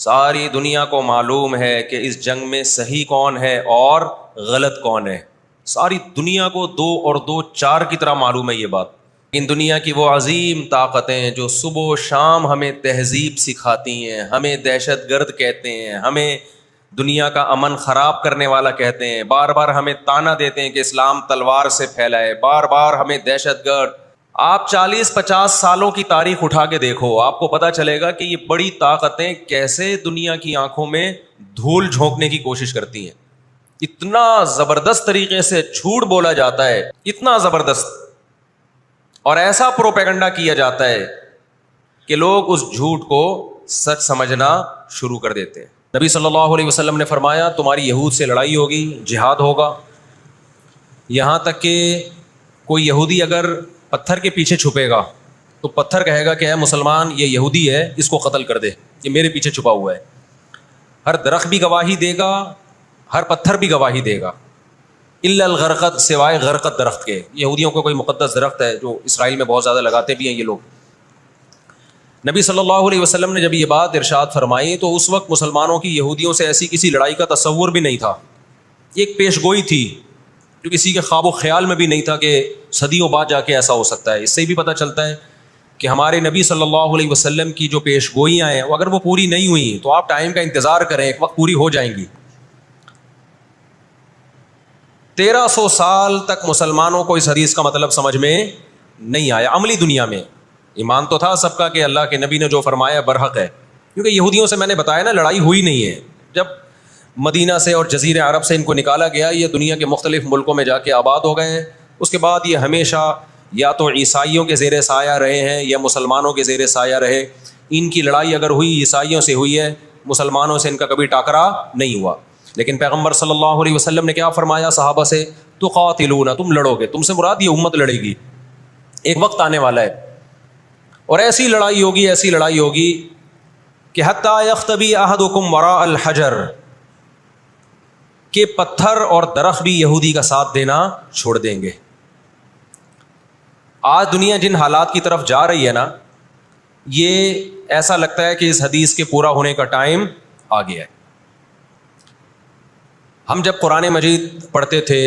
ساری دنیا کو معلوم ہے کہ اس جنگ میں صحیح کون ہے اور غلط کون ہے. ساری دنیا کو 2 اور 2 4 کی طرح معلوم ہے یہ بات. ان دنیا کی وہ عظیم طاقتیں جو صبح و شام ہمیں تہذیب سکھاتی ہیں, ہمیں دہشت گرد کہتے ہیں, ہمیں دنیا کا امن خراب کرنے والا کہتے ہیں, بار بار ہمیں تانا دیتے ہیں کہ اسلام تلوار سے پھیلا ہے, بار بار ہمیں دہشت گرد. آپ 40-50 سالوں کی تاریخ اٹھا کے دیکھو, آپ کو پتہ چلے گا کہ یہ بڑی طاقتیں کیسے دنیا کی آنکھوں میں دھول جھونکنے کی کوشش کرتی ہیں. اتنا زبردست طریقے سے جھوٹ بولا جاتا ہے, اتنا زبردست, اور ایسا پروپیگنڈا کیا جاتا ہے کہ لوگ اس جھوٹ کو سچ سمجھنا شروع کر دیتے ہیں. نبی صلی اللہ علیہ وسلم نے فرمایا تمہاری یہود سے لڑائی ہوگی, جہاد ہوگا. یہاں تک کہ کوئی یہودی اگر پتھر کے پیچھے چھپے گا تو پتھر کہے گا کہ اے مسلمان یہ یہودی ہے, اس کو قتل کر دے, یہ میرے پیچھے چھپا ہوا ہے. ہر درخت بھی گواہی دے گا, ہر پتھر بھی گواہی دے گا, الا الغرقد, سوائے غرقد درخت کے. یہودیوں کو کوئی مقدس درخت ہے جو اسرائیل میں بہت زیادہ لگاتے بھی ہیں یہ لوگ. نبی صلی اللہ علیہ وسلم نے جب یہ بات ارشاد فرمائی تو اس وقت مسلمانوں کی یہودیوں سے ایسی کسی لڑائی کا تصور بھی نہیں تھا. ایک پیش گوئی تھی جو کسی کے خواب و خیال میں بھی نہیں تھا کہ صدیوں بعد جا کے ایسا ہو سکتا ہے. اس سے بھی پتہ چلتا ہے کہ ہمارے نبی صلی اللہ علیہ وسلم کی جو پیش گوئیاں ہیں وہ اگر وہ پوری نہیں ہوئی تو آپ ٹائم کا انتظار کریں, ایک وقت پوری ہو جائیں گی. 1300 سال تک مسلمانوں کو اس حدیث کا مطلب سمجھ میں نہیں آیا. عملی دنیا میں ایمان تو تھا سب کا کہ اللہ کے نبی نے جو فرمایا برحق ہے, کیونکہ یہودیوں سے میں نے بتایا نا لڑائی ہوئی نہیں ہے. جب مدینہ سے اور جزیرہ عرب سے ان کو نکالا گیا, یہ دنیا کے مختلف ملکوں میں جا کے آباد ہو گئے ہیں. اس کے بعد یہ ہمیشہ یا تو عیسائیوں کے زیر سایہ رہے ہیں یا مسلمانوں کے زیر سایہ رہے. ان کی لڑائی اگر ہوئی عیسائیوں سے ہوئی ہے, مسلمانوں سے ان کا کبھی ٹاکرا نہیں ہوا. لیکن پیغمبر صلی اللہ علیہ وسلم نے کیا فرمایا صحابہ سے, تقاتلون, تم لڑو گے. تم سے مراد یہ امت لڑے گی, ایک وقت آنے والا ہے اور ایسی لڑائی ہوگی, ایسی لڑائی ہوگی کہ حتی یختبی احدکم وراء الحجر, کہ پتھر اور درخت بھی یہودی کا ساتھ دینا چھوڑ دیں گے. آج دنیا جن حالات کی طرف جا رہی ہے نا, یہ ایسا لگتا ہے کہ اس حدیث کے پورا ہونے کا ٹائم آ گیا ہے. ہم جب قرآن مجید پڑھتے تھے,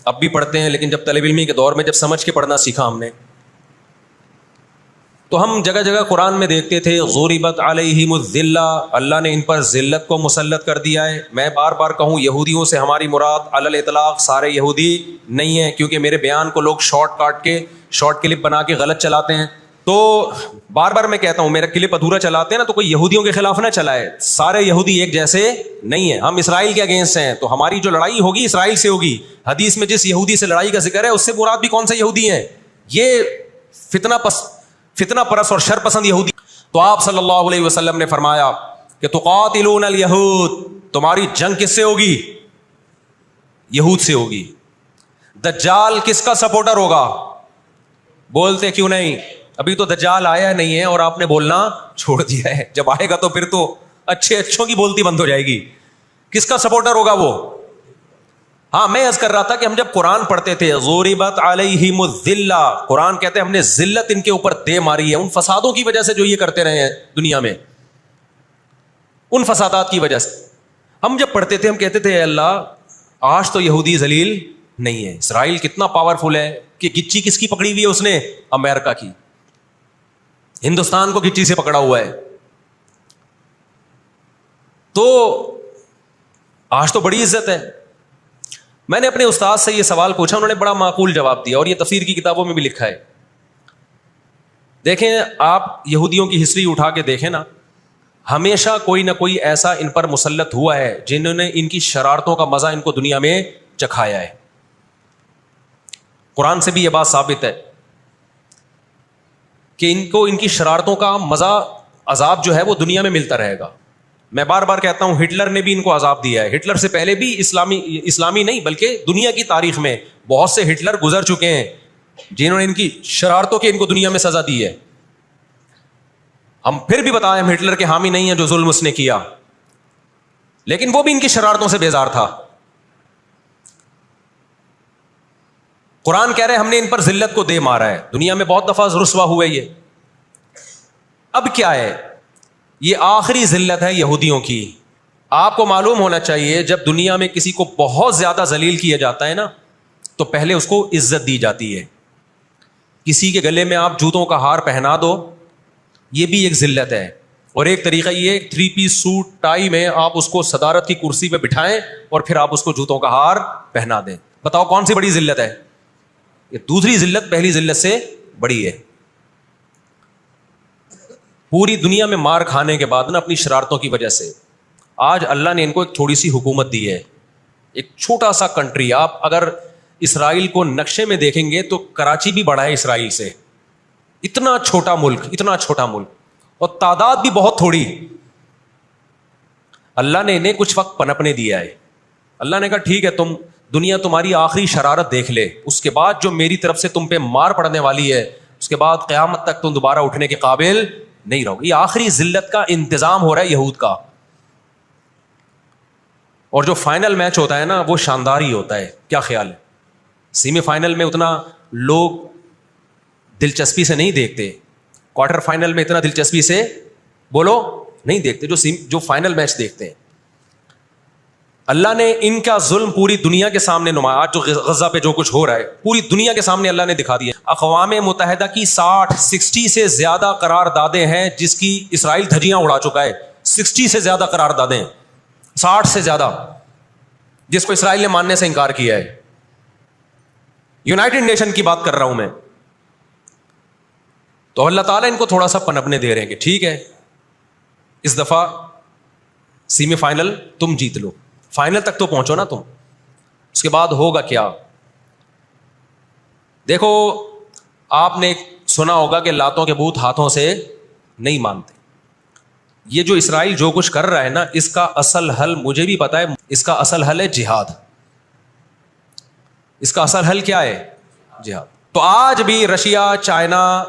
اب بھی پڑھتے ہیں, لیکن جب طالب علمی کے دور میں جب سمجھ کے پڑھنا سیکھا ہم نے, تو ہم جگہ جگہ قرآن میں دیکھتے تھے ضربت علیہم الذلہ, اللہ نے ان پر ذلت کو مسلط کر دیا ہے. میں بار بار کہوں یہودیوں سے ہماری مراد علی الاطلاق سارے یہودی نہیں ہیں, کیونکہ میرے بیان کو لوگ شارٹ کلپ بنا کے غلط چلاتے ہیں. تو بار بار میں کہتا ہوں میرا کلپ ادھورا چلاتے ہیں نا تو کوئی یہودیوں کے خلاف نہ چلائے, سارے یہودی ایک جیسے نہیں ہیں. ہم اسرائیل کے اگینسٹ ہیں, تو ہماری جو لڑائی ہوگی اسرائیل سے ہوگی. حدیث میں جس یہودی سے لڑائی کا ذکر ہے اس سے مراد بھی کون سے یہودی ہیں؟ یہ فتنہ پرست اور شر پسند یہودی. تو آپ صلی اللہ علیہ وسلم نے فرمایا کہ تقاتلون الیہود, تمہاری جنگ کس سے ہوگی؟ یہود سے ہوگی. دجال کس کا سپورٹر ہوگا؟ بولتے کیوں نہیں؟ ابھی تو دجال آیا نہیں ہے اور آپ نے بولنا چھوڑ دیا ہے. جب آئے گا تو پھر تو اچھوں کی بولتی بند ہو جائے گی. کس کا سپورٹر ہوگا وہ؟ ہاں, میں عرض کر رہا تھا کہ ہم جب قرآن پڑھتے تھے ضربت علیہم الذلہ, قرآن کہتے ہیں ہم نے ذلت ان کے اوپر دے ماری ہے ان فسادوں کی وجہ سے جو یہ کرتے رہے ہیں دنیا میں, ان فسادات کی وجہ سے. ہم جب پڑھتے تھے ہم کہتے تھے اے اللہ آج تو یہودی ذلیل نہیں ہے. اسرائیل کتنا پاورفل ہے کہ گچی کس کی پکڑی ہوئی ہے اس نے؟ امریکہ کی. ہندوستان کو گچی سے پکڑا ہوا ہے. تو آج تو بڑی عزت ہے. میں نے اپنے استاد سے یہ سوال پوچھا, انہوں نے بڑا معقول جواب دیا اور یہ تفسیر کی کتابوں میں بھی لکھا ہے. دیکھیں آپ یہودیوں کی ہسٹری اٹھا کے دیکھیں نا, ہمیشہ کوئی نہ کوئی ایسا ان پر مسلط ہوا ہے جنہوں نے ان کی شرارتوں کا مزہ ان کو دنیا میں چکھایا ہے. قرآن سے بھی یہ بات ثابت ہے کہ ان کو ان کی شرارتوں کا مزہ, عذاب جو ہے وہ دنیا میں ملتا رہے گا. میں بار بار کہتا ہوں ہٹلر نے بھی ان کو عذاب دیا ہے. ہٹلر سے پہلے بھی اسلامی نہیں بلکہ دنیا کی تاریخ میں بہت سے ہٹلر گزر چکے ہیں جنہوں نے ان کی شرارتوں کے ان کو دنیا میں سزا دی ہے. ہم پھر بھی بتائیں ہم ہٹلر کے حامی نہیں ہیں جو ظلم اس نے کیا, لیکن وہ بھی ان کی شرارتوں سے بیزار تھا. قرآن کہہ رہے ہم نے ان پر ذلت کو دے مارا ہے. دنیا میں بہت دفعہ رسوا ہوئے یہ. اب کیا ہے یہ آخری ذلت ہے یہودیوں کی. آپ کو معلوم ہونا چاہیے جب دنیا میں کسی کو بہت زیادہ ذلیل کیا جاتا ہے نا تو پہلے اس کو عزت دی جاتی ہے. کسی کے گلے میں آپ جوتوں کا ہار پہنا دو, یہ بھی ایک ذلت ہے. اور ایک طریقہ یہ 3 پیس سوٹ ٹائی میں آپ اس کو صدارت کی کرسی پہ بٹھائیں اور پھر آپ اس کو جوتوں کا ہار پہنا دیں. بتاؤ کون سی بڑی ذلت ہے؟ یہ دوسری ذلت پہلی ذلت سے بڑی ہے. پوری دنیا میں مار کھانے کے بعد نا اپنی شرارتوں کی وجہ سے آج اللہ نے ان کو ایک تھوڑی سی حکومت دی ہے. ایک چھوٹا سا کنٹری, آپ اگر اسرائیل کو نقشے میں دیکھیں گے تو کراچی بھی بڑا ہے اسرائیل سے. اتنا چھوٹا ملک, اتنا چھوٹا ملک, اور تعداد بھی بہت تھوڑی. اللہ نے انہیں کچھ وقت پنپنے دیا ہے. اللہ نے کہا ٹھیک ہے, تم دنیا تمہاری آخری شرارت دیکھ لے, اس کے بعد جو میری طرف سے تم پہ مار پڑنے والی ہے اس کے بعد قیامت تک تم دوبارہ اٹھنے کے قابل نہیں رہو. یہ آخری ذلت کا انتظام ہو رہا ہے یہود کا. اور جو فائنل میچ ہوتا ہے نا وہ شاندار ہی ہوتا ہے. کیا خیال ہے؟ سیمی فائنل میں اتنا لوگ دلچسپی سے نہیں دیکھتے, کوارٹر فائنل میں اتنا دلچسپی سے بولو نہیں دیکھتے جو فائنل میچ دیکھتے ہیں. اللہ نے ان کا ظلم پوری دنیا کے سامنے نمایا. آج جو غزہ پہ جو کچھ ہو رہا ہے پوری دنیا کے سامنے اللہ نے دکھا دیا. اقوام متحدہ کی 60 سے زیادہ قراردادیں ہیں جس کی اسرائیل دھجیاں اڑا چکا ہے. 60 سے زیادہ قراردادیں, 60 سے زیادہ, جس کو اسرائیل نے ماننے سے انکار کیا ہے. یونائٹڈ نیشن کی بات کر رہا ہوں میں. تو اللہ تعالیٰ ان کو تھوڑا سا پنپنے دے رہے ہیں کہ ٹھیک ہے اس دفعہ سیمی فائنل تم جیت لو, فائنل تک تو پہنچو نا تم, اس کے بعد ہوگا کیا. دیکھو آپ نے سنا ہوگا کہ لاتوں کے بت ہاتھوں سے نہیں مانتے. یہ جو اسرائیل جو کچھ کر رہا ہے نا اس کا اصل حل مجھے بھی پتا ہے. اس کا اصل حل ہے جہاد. اس کا اصل حل کیا ہے؟ جہاد. تو آج بھی رشیا, چائنا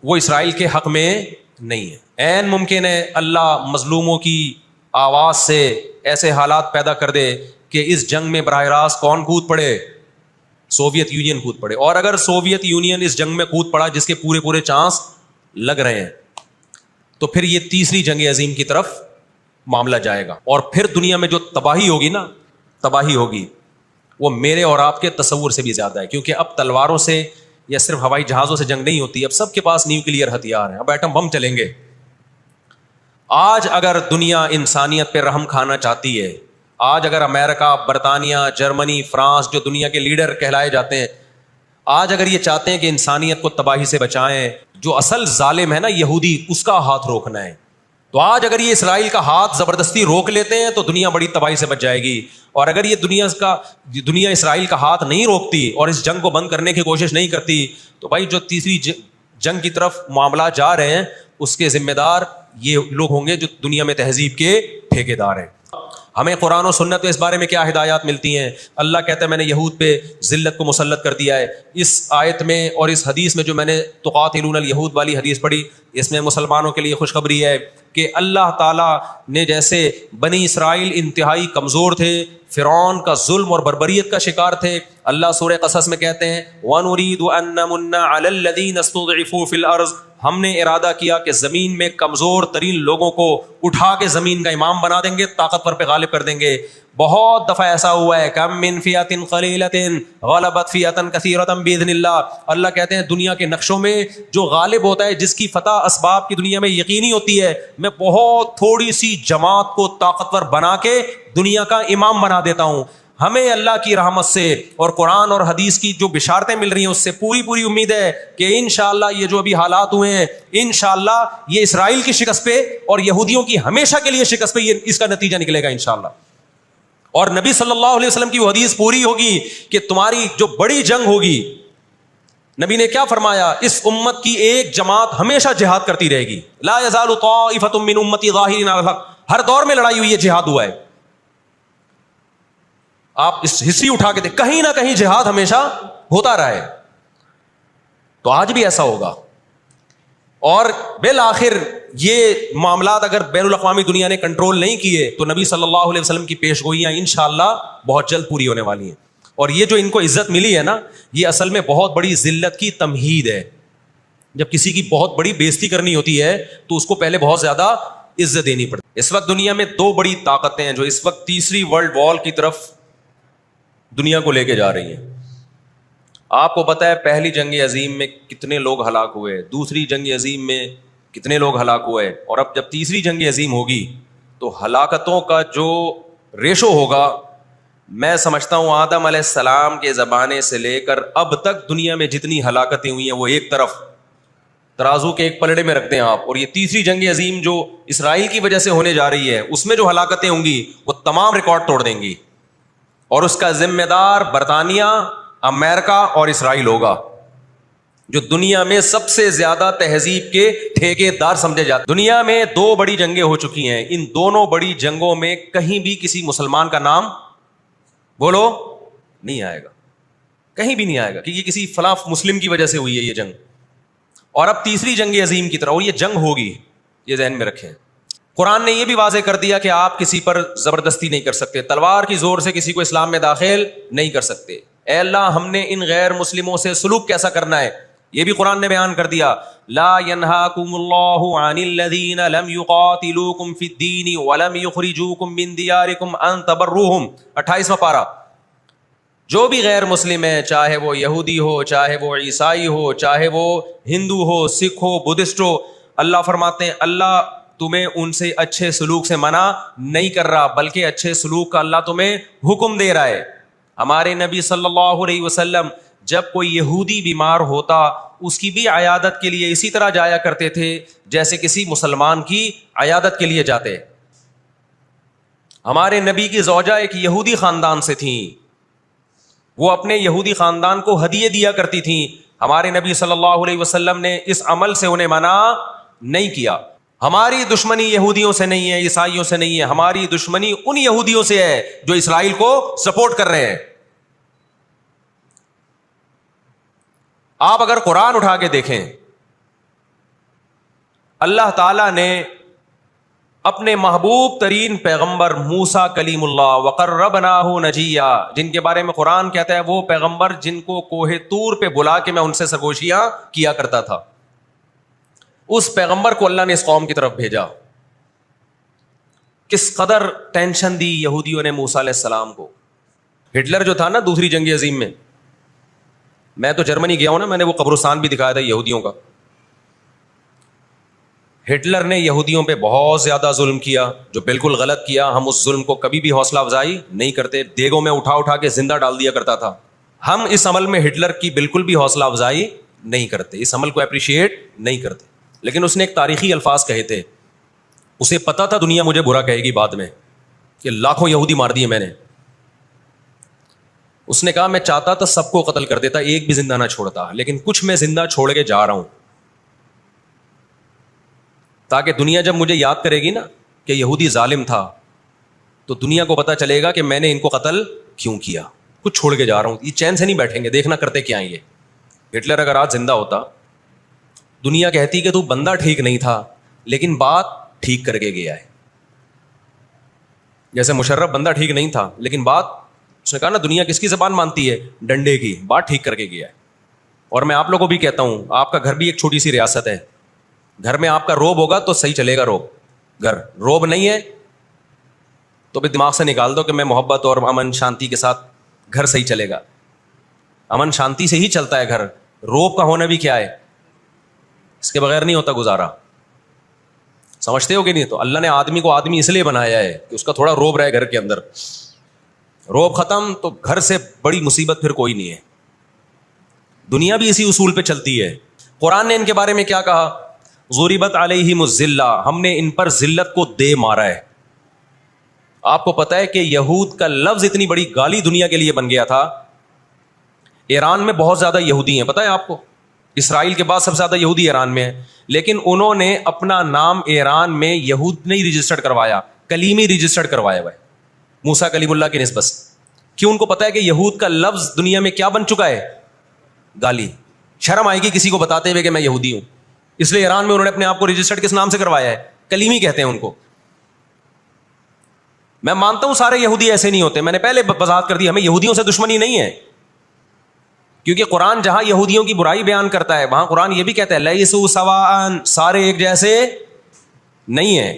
وہ اسرائیل کے حق میں نہیں ہے. عین ممکن ہے اللہ مظلوموں کی آواز سے ایسے حالات پیدا کر دے کہ اس جنگ میں براہ راست کون کود پڑے؟ سوویت یونین کود پڑے. اور اگر سوویت یونین اس جنگ میں کود پڑا جس کے پورے چانس لگ رہے ہیں تو پھر یہ تیسری جنگ عظیم کی طرف معاملہ جائے گا. اور پھر دنیا میں جو تباہی ہوگی نا, تباہی ہوگی وہ میرے اور آپ کے تصور سے بھی زیادہ ہے. کیونکہ اب تلواروں سے یا صرف ہوائی جہازوں سے جنگ نہیں ہوتی, اب سب کے پاس نیوکلیئر ہتھیار ہیں, اب ایٹم بم چلیں گے. آج اگر دنیا انسانیت پہ رحم کھانا چاہتی ہے, آج اگر امریکہ, برطانیہ, جرمنی, فرانس جو دنیا کے لیڈر کہلائے جاتے ہیں, آج اگر یہ چاہتے ہیں کہ انسانیت کو تباہی سے بچائیں, جو اصل ظالم ہے نا یہودی, اس کا ہاتھ روکنا ہے, تو آج اگر یہ اسرائیل کا ہاتھ زبردستی روک لیتے ہیں تو دنیا بڑی تباہی سے بچ جائے گی. اور اگر یہ دنیا اسرائیل کا ہاتھ نہیں روکتی اور اس جنگ کو بند کرنے کی کوشش نہیں کرتی تو بھائی جو تیسری جنگ کی طرف معاملات جا رہے ہیں اس کے ذمہ دار یہ لوگ ہوں گے جو دنیا میں تہذیب کے ٹھیکیدار ہیں. ہمیں قرآن و سنت میں اس بارے میں کیا ہدایات ملتی ہیں؟ اللہ کہتا ہے میں نے یہود پہ ذلت کو مسلط کر دیا ہے. اس آیت میں اور اس حدیث میں جو میں نے تقاتلون الیہود والی حدیث پڑھی, اس میں مسلمانوں کے لیے خوشخبری ہے کہ اللہ تعالیٰ نے جیسے بنی اسرائیل انتہائی کمزور تھے, فرعون کا ظلم اور بربریت کا شکار تھے, اللہ سورہ قصص میں کہتے ہیں وَنُرِيدُ أَن نَّمُنَّ عَلَى الَّذِينَ اسْتُضْعِفُوا فِي الْأَرْضِ, ہم نے ارادہ کیا کہ زمین میں کمزور ترین لوگوں کو اٹھا کے زمین کا امام بنا دیں گے, طاقتور پہ غالب کر دیں گے. بہت دفعہ ایسا ہوا ہے, کم من فئۃ قلیلۃ غلبت فئۃ کثیرۃ باذن اللہ. اللہ کہتے ہیں دنیا کے نقشوں میں جو غالب ہوتا ہے, جس کی فتح اسباب کی دنیا میں یقینی ہوتی ہے, میں بہت تھوڑی سی جماعت کو طاقتور بنا کے دنیا کا امام بنا دیتا ہوں. ہمیں اللہ کی رحمت سے اور قرآن اور حدیث کی جو بشارتیں مل رہی ہیں اس سے پوری امید ہے کہ انشاءاللہ یہ جو ابھی حالات ہوئے ہیں انشاءاللہ یہ اسرائیل کی شکست پہ اور یہودیوں کی ہمیشہ کے لیے شکست پہ یہ اس کا نتیجہ نکلے گا انشاءاللہ. اور نبی صلی اللہ علیہ وسلم کی وہ حدیث پوری ہوگی کہ تمہاری جو بڑی جنگ ہوگی, نبی نے کیا فرمایا, اس امت کی ایک جماعت ہمیشہ جہاد کرتی رہے گی. لا یزال طائفۃ من امتی ظاہرین علی الحق, ہر دور میں لڑائی ہوئی ہے, جہاد ہوا ہے. آپ اس ہسٹری اٹھا کے دیکھ, کہیں نہ کہیں جہاد ہمیشہ ہوتا رہا ہے. تو آج بھی ایسا ہوگا. اور بالآخر یہ معاملات اگر بین الاقوامی دنیا نے کنٹرول نہیں کیے تو نبی صلی اللہ علیہ وسلم کی پیش گوئیاں انشاءاللہ بہت جلد پوری ہونے والی ہیں. اور یہ جو ان کو عزت ملی ہے نا, یہ اصل میں بہت بڑی ذلت کی تمہید ہے. جب کسی کی بہت بڑی بےزتی کرنی ہوتی ہے تو اس کو پہلے بہت زیادہ عزت دینی پڑتی. اس وقت دنیا میں دو بڑی طاقتیں ہیں جو اس وقت تیسری ورلڈ وار کی طرف دنیا کو لے کے جا رہی ہیں. آپ کو پتا ہے پہلی جنگ عظیم میں کتنے لوگ ہلاک ہوئے, دوسری جنگ عظیم میں کتنے لوگ ہلاک ہوئے, اور اب جب تیسری جنگ عظیم ہوگی تو ہلاکتوں کا جو ریشو ہوگا, میں سمجھتا ہوں آدم علیہ السلام کے زمانے سے لے کر اب تک دنیا میں جتنی ہلاکتیں ہوئی ہیں وہ ایک طرف ترازو کے ایک پلڑے میں رکھتے ہیں آپ, اور یہ تیسری جنگ عظیم جو اسرائیل کی وجہ سے ہونے جا رہی ہے اس میں جو ہلاکتیں ہوں گی وہ تمام ریکارڈ توڑ دیں گی, اور اس کا ذمہ دار برطانیہ, امریکہ اور اسرائیل ہوگا, جو دنیا میں سب سے زیادہ تہذیب کے ٹھیکے دار سمجھے جاتے. دنیا میں دو بڑی جنگیں ہو چکی ہیں, ان دونوں بڑی جنگوں میں کہیں بھی کسی مسلمان کا نام بولو نہیں آئے گا, کہیں بھی نہیں آئے گا, کیونکہ کسی فلاں مسلم کی وجہ سے ہوئی ہے یہ جنگ. اور اب تیسری جنگ عظیم کی طرح, اور یہ جنگ ہوگی, یہ ذہن میں رکھیں. قرآن نے یہ بھی واضح کر دیا کہ آپ کسی پر زبردستی نہیں کر سکتے, تلوار کی زور سے کسی کو اسلام میں داخل نہیں کر سکتے. اے اللہ ہم نے ان غیر مسلموں سے سلوک کیسا کرنا ہے یہ بھی قرآن نے بیان کر دیا. لا ينهاكم الله عن الذين لم يقاتلوكم في الدين ولم يخرجوكم من دياركم ان تبروهم, 28واں پارہ. جو بھی غیر مسلم ہے, چاہے وہ یہودی ہو, چاہے وہ عیسائی ہو, چاہے وہ ہندو ہو, سکھ ہو, بدھسٹ ہو, اللہ فرماتے ہیں اللہ تمہیں ان سے اچھے سلوک سے منع نہیں کر رہا, بلکہ اچھے سلوک کا اللہ تمہیں حکم دے رہا ہے. ہمارے نبی صلی اللہ علیہ وسلم جب کوئی یہودی بیمار ہوتا اس کی بھی عیادت کے لیے اسی طرح جایا کرتے تھے جیسے کسی مسلمان کی عیادت کے لیے جاتے. ہمارے نبی کی زوجہ ایک یہودی خاندان سے تھیں, وہ اپنے یہودی خاندان کو ہدیے دیا کرتی تھیں. ہمارے نبی صلی اللہ علیہ وسلم نے اس عمل سے انہیں منع نہیں کیا. ہماری دشمنی یہودیوں سے نہیں ہے, عیسائیوں سے نہیں ہے, ہماری دشمنی ان یہودیوں سے ہے جو اسرائیل کو سپورٹ کر رہے ہیں. آپ اگر قرآن اٹھا کے دیکھیں, اللہ تعالیٰ نے اپنے محبوب ترین پیغمبر موسیٰ کلیم اللہ وقربناہ نجیہ, جن کے بارے میں قرآن کہتا ہے وہ پیغمبر جن کو کوہ طور پہ بلا کے میں ان سے سرگوشیاں کیا کرتا تھا, اس پیغمبر کو اللہ نے اس قوم کی طرف بھیجا. کس قدر ٹینشن دی یہودیوں نے موسیٰ علیہ السلام کو. ہٹلر جو تھا نا دوسری جنگ عظیم میں تو جرمنی گیا ہوں نا, میں نے وہ قبرستان بھی دکھایا تھا یہودیوں کا. ہٹلر نے یہودیوں پہ بہت زیادہ ظلم کیا, جو بالکل غلط کیا. ہم اس ظلم کو کبھی بھی حوصلہ افزائی نہیں کرتے, دیگوں میں اٹھا اٹھا کے زندہ ڈال دیا کرتا تھا. ہم اس عمل میں ہٹلر کی بالکل بھی حوصلہ افزائی نہیں کرتے, اس عمل کو اپریشیٹ نہیں کرتے. لیکن اس نے ایک تاریخی الفاظ کہے تھے, اسے پتا تھا دنیا مجھے برا کہے گی بعد میں کہ لاکھوں یہودی مار دیے میں نے. اس نے کہا میں چاہتا تھا سب کو قتل کر دیتا, ایک بھی زندہ نہ چھوڑتا, لیکن کچھ میں زندہ چھوڑ کے جا رہا ہوں تاکہ دنیا جب مجھے یاد کرے گی نا کہ یہودی ظالم تھا تو دنیا کو پتا چلے گا کہ میں نے ان کو قتل کیوں کیا. کچھ چھوڑ کے جا رہا ہوں, یہ چین سے نہیں بیٹھیں گے, دیکھنا کرتے کیا ہیں یہ. ہٹلر اگر آج زندہ ہوتا, دنیا کہتی کہ تو بندہ ٹھیک نہیں تھا لیکن بات ٹھیک کر کے گیا ہے. جیسے مشرف بندہ ٹھیک نہیں تھا لیکن بات, اس نے کہا نا دنیا کس کی زبان مانتی ہے, ڈنڈے کی, بات ٹھیک کر کے گیا ہے. اور میں آپ لوگوں کو بھی کہتا ہوں, آپ کا گھر بھی ایک چھوٹی سی ریاست ہے, گھر میں آپ کا روب ہوگا تو صحیح چلے گا. گھر روب نہیں ہے تو بھی دماغ سے نکال دو کہ میں محبت اور امن شانتی کے ساتھ گھر صحیح چلے گا. امن شانتی سے ہی چلتا ہے گھر, روب کا ہونا بھی کیا ہے, اس کے بغیر نہیں ہوتا گزارا. سمجھتے ہو کہ نہیں؟ تو اللہ نے آدمی کو آدمی اس لیے بنایا ہے کہ اس کا تھوڑا روب رہے گھر کے اندر. روب ختم تو گھر سے بڑی مصیبت پھر کوئی نہیں ہے. دنیا بھی اسی اصول پہ چلتی ہے. قرآن نے ان کے بارے میں کیا کہا, ضربت علیہم الذلہ, ہم نے ان پر ذلت کو دے مارا ہے. آپ کو پتا ہے کہ یہود کا لفظ اتنی بڑی گالی دنیا کے لیے بن گیا تھا. ایران میں بہت زیادہ یہودی ہیں, پتا ہے آپ کو, اسرائیل کے بعد سب سے زیادہ یہودی ایران میں ہیں, لیکن انہوں نے اپنا نام ایران میں یہود نہیں رجسٹرڈ کروایا, کلیمی رجسٹرڈ کروایا ہوا ہے موسیٰ کلیم اللہ کی نسبت. کیوں؟ ان کو پتا ہے کہ یہود کا لفظ دنیا میں کیا بن چکا ہے, گالی. شرم آئے گی کسی کو بتاتے ہوئے کہ میں یہودی ہوں, اس لیے ایران میں انہوں نے اپنے آپ کو رجسٹرڈ کس نام سے کروایا ہے, کلیمی کہتے ہیں ان کو. میں مانتا ہوں سارے یہودی ایسے نہیں ہوتے, میں نے پہلے وضاحت کر دی, ہمیں یہودیوں سے دشمنی نہیں ہے, کیونکہ قرآن جہاں یہودیوں کی برائی بیان کرتا ہے وہاں قرآن یہ بھی کہتا ہے لیسوا سواء, سارے ایک جیسے نہیں ہیں.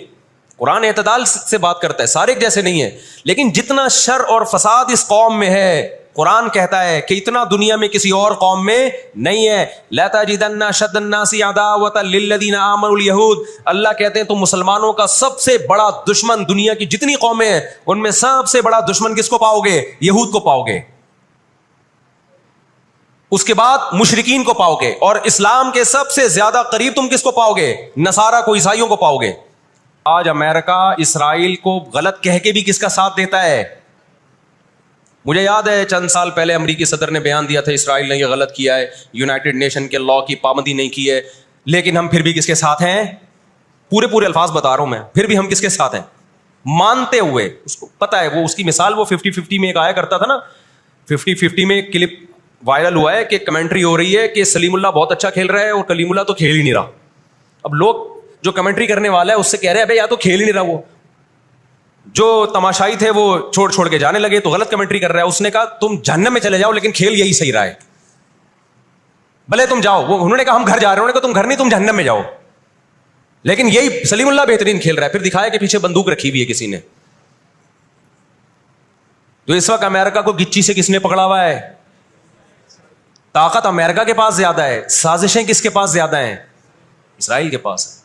قرآن اعتدال سے بات کرتا ہے، سارے جیسے نہیں ہے، لیکن جتنا شر اور فساد اس قوم میں ہے قرآن کہتا ہے کہ اتنا دنیا میں کسی اور قوم میں نہیں ہے. لَتَجِدَنَّ أَشَدَّ النَّاسِ عَدَاوَةً لِلَّذِينَ آمَنُوا الْيَهُودَ، اللہ کہتے ہیں تو مسلمانوں کا سب سے بڑا دشمن، دنیا کی جتنی قومیں ہیں ان میں سب سے بڑا دشمن کس کو پاؤ گے؟ یہود کو پاؤ گے. اس کے بعد مشرکین کو پاؤ گے، اور اسلام کے سب سے زیادہ قریب تم کس کو پاؤ گے؟ نصارہ کو، عیسائیوں کو پاؤ گے. آج امریکہ اسرائیل کو غلط کہہ کے بھی کس کا ساتھ دیتا ہے؟ مجھے یاد ہے چند سال پہلے امریکی صدر نے بیان دیا تھا اسرائیل نے یہ غلط کیا ہے، یونائٹڈ نیشن کے لاء کی پابندی نہیں کی ہے، لیکن ہم پھر بھی کس کے ساتھ ہیں؟ پورے الفاظ بتا رہا ہوں میں، پھر بھی ہم کس کے ساتھ ہیں؟ مانتے ہوئے. اس کو پتا ہے، وہ اس کی مثال وہ 50-50 میں ایک آیا کرتا تھا نا، 50-50 میں ایک کلپ وائرل ہوا ہے کہ کمنٹری ہو رہی ہے کہ سلیم اللہ بہت اچھا کھیل رہا ہے اور کلیم اللہ تو کھیل ہی نہیں رہا. اب لوگ جو کمنٹری کرنے والا ہے اس سے کہہ رہے ہیں بھائی یا تو کھیل ہی نہیں رہا، وہ جو تماشائی تھے وہ چھوڑ کے جانے لگے تو غلط کمنٹری کر رہا ہے. اس نے کہا تم جہنم میں چلے جاؤ لیکن کھیل یہی صحیح رہا ہے، بھلے تم جاؤ. وہ انہوں نے کہا ہم گھر جا رہے ہیں، انہوں نے کہا تم گھر نہیں، تم جہنم میں جاؤ، لیکن یہی سلیم اللہ بہترین کھیل رہا ہے. پھر دکھایا کہ پیچھے بندوق رکھی ہوئی ہے کسی نے. تو اس وقت امریکہ کو گچی سے کس نے پکڑا ہوا ہے؟ طاقت امریکہ کے پاس زیادہ ہے، سازشیں کس کے پاس زیادہ ہیں؟ اسرائیل کے پاس ہے.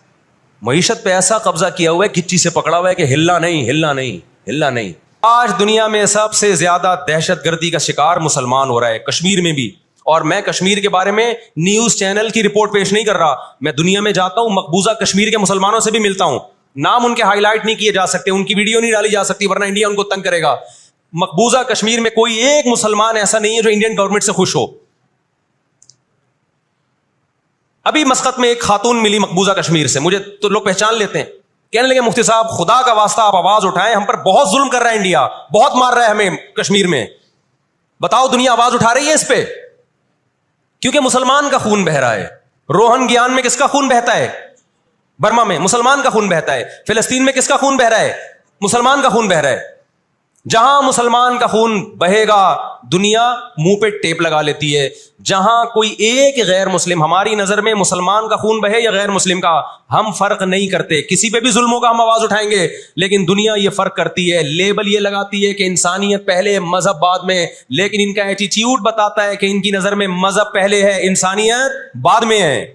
معیشت پہ ایسا قبضہ کیا ہوا ہے، گچی سے پکڑا ہوا ہے کہ ہلنا نہیں. آج دنیا میں سب سے زیادہ دہشت گردی کا شکار مسلمان ہو رہا ہے، کشمیر میں بھی. اور میں کشمیر کے بارے میں نیوز چینل کی رپورٹ پیش نہیں کر رہا، میں دنیا میں جاتا ہوں، مقبوضہ کشمیر کے مسلمانوں سے بھی ملتا ہوں. نام ان کے ہائی لائٹ نہیں کیے جا سکتے، ان کی ویڈیو نہیں ڈالی جا سکتی ورنہ انڈیا ان کو تنگ کرے گا. مقبوضہ کشمیر میں کوئی ایک مسلمان ایسا نہیں ہے جو انڈین گورنمنٹ سے خوش ہو. ابھی مسقط میں ایک خاتون ملی مقبوضہ کشمیر سے، مجھے تو لوگ پہچان لیتے ہیں، کہنے لگے مفتی صاحب خدا کا واسطہ آپ آواز اٹھائیں، ہم پر بہت ظلم کر رہا ہے انڈیا، بہت مار رہا ہے ہمیں کشمیر میں، بتاؤ دنیا آواز اٹھا رہی ہے اس پہ؟ کیونکہ مسلمان کا خون بہ رہا ہے. روہن گیان میں کس کا خون بہتا ہے؟ برما میں مسلمان کا خون بہتا ہے. فلسطین میں کس کا خون بہ رہا ہے؟ مسلمان کا خون بہ رہا ہے. جہاں مسلمان کا خون بہے گا دنیا منہ پہ ٹیپ لگا لیتی ہے. جہاں کوئی ایک غیر مسلم، ہماری نظر میں مسلمان کا خون بہے یا غیر مسلم کا، ہم فرق نہیں کرتے، کسی پہ بھی ظلم ہوگا ہم آواز اٹھائیں گے. لیکن دنیا یہ فرق کرتی ہے، لیبل یہ لگاتی ہے کہ انسانیت پہلے مذہب بعد میں، لیکن ان کا ایٹیٹیوڈ بتاتا ہے کہ ان کی نظر میں مذہب پہلے ہے، انسانیت بعد میں ہے.